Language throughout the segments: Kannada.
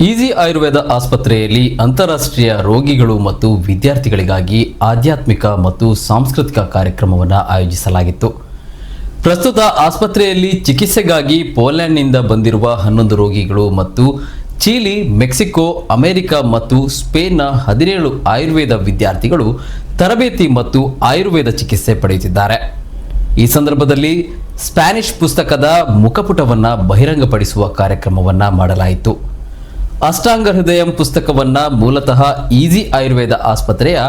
ಈಸಿ ಆಯುರ್ವೇದ ಆಸ್ಪತ್ರೆಯಲ್ಲಿ ಅಂತಾರಾಷ್ಟ್ರೀಯ ರೋಗಿಗಳು ಮತ್ತು ವಿದ್ಯಾರ್ಥಿಗಳಿಗಾಗಿ ಆಧ್ಯಾತ್ಮಿಕ ಮತ್ತು ಸಾಂಸ್ಕೃತಿಕ ಕಾರ್ಯಕ್ರಮವನ್ನು ಆಯೋಜಿಸಲಾಗಿತ್ತು. ಪ್ರಸ್ತುತ ಆಸ್ಪತ್ರೆಯಲ್ಲಿ ಚಿಕಿತ್ಸೆಗಾಗಿ ಪೋಲೆಂಡ್ನಿಂದ ಬಂದಿರುವ 11 ರೋಗಿಗಳು ಮತ್ತು ಚಿಲಿ, ಮೆಕ್ಸಿಕೋ, ಅಮೆರಿಕ ಮತ್ತು ಸ್ಪೇನ್ನ 17 ಆಯುರ್ವೇದ ವಿದ್ಯಾರ್ಥಿಗಳು ತರಬೇತಿ ಮತ್ತು ಆಯುರ್ವೇದ ಚಿಕಿತ್ಸೆ ಪಡೆಯುತ್ತಿದ್ದಾರೆ. ಈ ಸಂದರ್ಭದಲ್ಲಿ ಸ್ಪ್ಯಾನಿಷ್ ಪುಸ್ತಕದ ಮುಖಪುಟವನ್ನು ಬಹಿರಂಗಪಡಿಸುವ ಕಾರ್ಯಕ್ರಮವನ್ನು ಮಾಡಲಾಯಿತು. ಅಷ್ಟಾಂಗ ಹೃದಯಂ ಪುಸ್ತಕವನ್ನು ಮೂಲತಃ ಈಸಿ ಆಯುರ್ವೇದ ಆಸ್ಪತ್ರೆಯ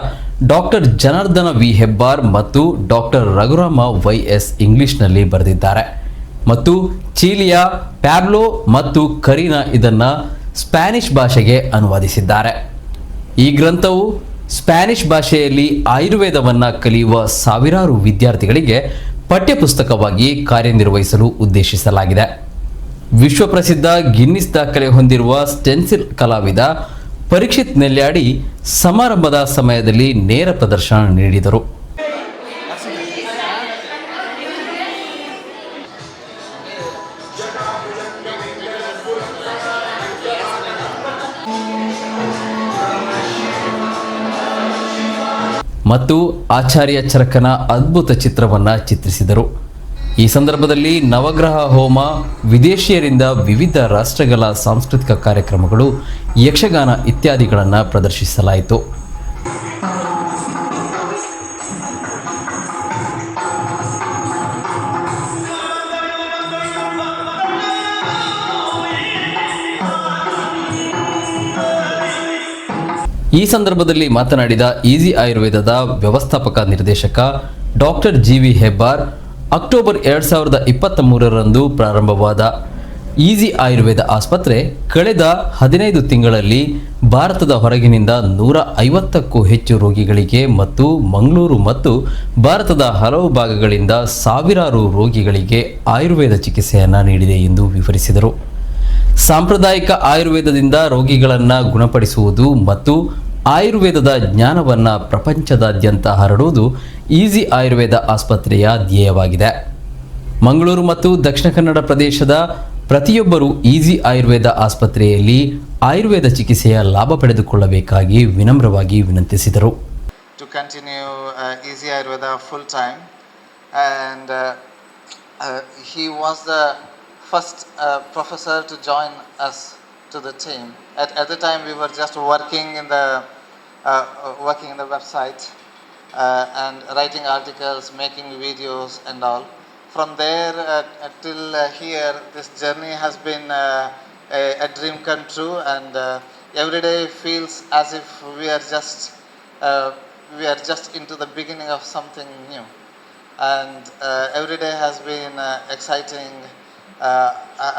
ಡಾಕ್ಟರ್ ಜನಾರ್ದನ ವಿ ಹೆಬ್ಬಾರ್ ಮತ್ತು ಡಾಕ್ಟರ್ ರಘುರಾಮ ವೈಎಸ್ ಇಂಗ್ಲಿಷ್ನಲ್ಲಿ ಬರೆದಿದ್ದಾರೆ ಮತ್ತು ಚಿಲಿಯ ಪ್ಯಾಬ್ಲೋ ಮತ್ತು ಕರೀನಾ ಇದನ್ನು ಸ್ಪ್ಯಾನಿಷ್ ಭಾಷೆಗೆ ಅನುವಾದಿಸಿದ್ದಾರೆ. ಈ ಗ್ರಂಥವು ಸ್ಪ್ಯಾನಿಷ್ ಭಾಷೆಯಲ್ಲಿ ಆಯುರ್ವೇದವನ್ನು ಕಲಿಯುವ ಸಾವಿರಾರು ವಿದ್ಯಾರ್ಥಿಗಳಿಗೆ ಪಠ್ಯಪುಸ್ತಕವಾಗಿ ಕಾರ್ಯನಿರ್ವಹಿಸಲು ಉದ್ದೇಶಿಸಲಾಗಿದೆ. ವಿಶ್ವಪ್ರಸಿದ್ಧ ಗಿನ್ನಿಸ್ ದಾಖಲೆ ಹೊಂದಿರುವ ಸ್ಟೆನ್ಸಿಲ್ ಕಲಾವಿದ ಪರೀಕ್ಷಿತ್ ನೆಲ್ಯಾಡಿ ಸಮಾರಂಭದ ಸಮಯದಲ್ಲಿ ನೇರ ಪ್ರದರ್ಶನ ನೀಡಿದರು. ಮತ್ತು ಆಚಾರ್ಯ ಚರಕನ ಅದ್ಭುತ ಚಿತ್ರವನ್ನು ಚಿತ್ರಿಸಿದರು. ಈ ಸಂದರ್ಭದಲ್ಲಿ ನವಗ್ರಹ ಹೋಮ, ವಿದೇಶಿಯರಿಂದ ವಿವಿಧ ರಾಷ್ಟ್ರಗಳ ಸಾಂಸ್ಕೃತಿಕ ಕಾರ್ಯಕ್ರಮಗಳು, ಯಕ್ಷಗಾನ ಇತ್ಯಾದಿಗಳನ್ನು ಪ್ರದರ್ಶಿಸಲಾಯಿತು. ಈ ಸಂದರ್ಭದಲ್ಲಿ ಮಾತನಾಡಿದ ಈಸಿ ಆಯುರ್ವೇದದ ವ್ಯವಸ್ಥಾಪಕ ನಿರ್ದೇಶಕ ಡಾಕ್ಟರ್ ಜಿ.ವಿ. ಹೆಬ್ಬಾರ್, ಅಕ್ಟೋಬರ್ 2023ರಂದು ಪ್ರಾರಂಭವಾದ ಈಸಿ ಆಯುರ್ವೇದ ಆಸ್ಪತ್ರೆ ಕಳೆದ 15 ತಿಂಗಳಲ್ಲಿ ಭಾರತದ ಹೊರಗಿನಿಂದ 150ಕ್ಕೂ ಹೆಚ್ಚು ರೋಗಿಗಳಿಗೆ ಮತ್ತು ಮಂಗಳೂರು ಮತ್ತು ಭಾರತದ ಹಲವು ಭಾಗಗಳಿಂದ ಸಾವಿರಾರು ರೋಗಿಗಳಿಗೆ ಆಯುರ್ವೇದ ಚಿಕಿತ್ಸೆಯನ್ನು ನೀಡಿದೆ ಎಂದು ವಿವರಿಸಿದರು. ಸಾಂಪ್ರದಾಯಿಕ ಆಯುರ್ವೇದದಿಂದ ರೋಗಿಗಳನ್ನು ಗುಣಪಡಿಸುವುದು ಮತ್ತು ಆಯುರ್ವೇದದ ಜ್ಞಾನವನ್ನು ಪ್ರಪಂಚದಾದ್ಯಂತ ಹರಡುವುದು ಈಸಿ ಆಯುರ್ವೇದ ಆಸ್ಪತ್ರೆಯ ಧ್ಯೇಯವಾಗಿದೆ. ಮಂಗಳೂರು ಮತ್ತು ದಕ್ಷಿಣ ಕನ್ನಡ ಪ್ರದೇಶದ ಪ್ರತಿಯೊಬ್ಬರೂ ಈಸಿ ಆಯುರ್ವೇದ ಆಸ್ಪತ್ರೆಯಲ್ಲಿ ಆಯುರ್ವೇದ ಚಿಕಿತ್ಸೆಯ ಲಾಭ ಪಡೆದುಕೊಳ್ಳಬೇಕಾಗಿ ವಿನಮ್ರವಾಗಿ ವಿನಂತಿಸಿದರು. To continue Easy Ayurveda full time, and he was the first professor to join us to the team. At the time, we were just working in the website and writing articles, making videos, and all. From there till here, this journey has been a dream come true, and every day feels as if we are just into the beginning of something new, and every day has been exciting.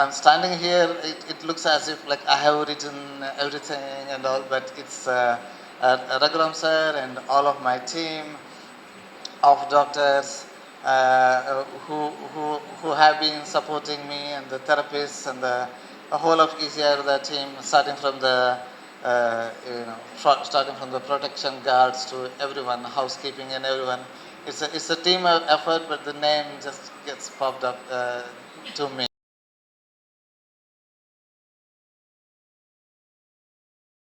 I'm standing here, it looks as if like I have written everything and all, but it's Raghuram sir and all of my team of doctors who have been supporting me, and the therapists and the whole of Easy Ayurveda team, starting from the protection guards to everyone, housekeeping and everyone. It's a team effort, but the name just gets popped up to me.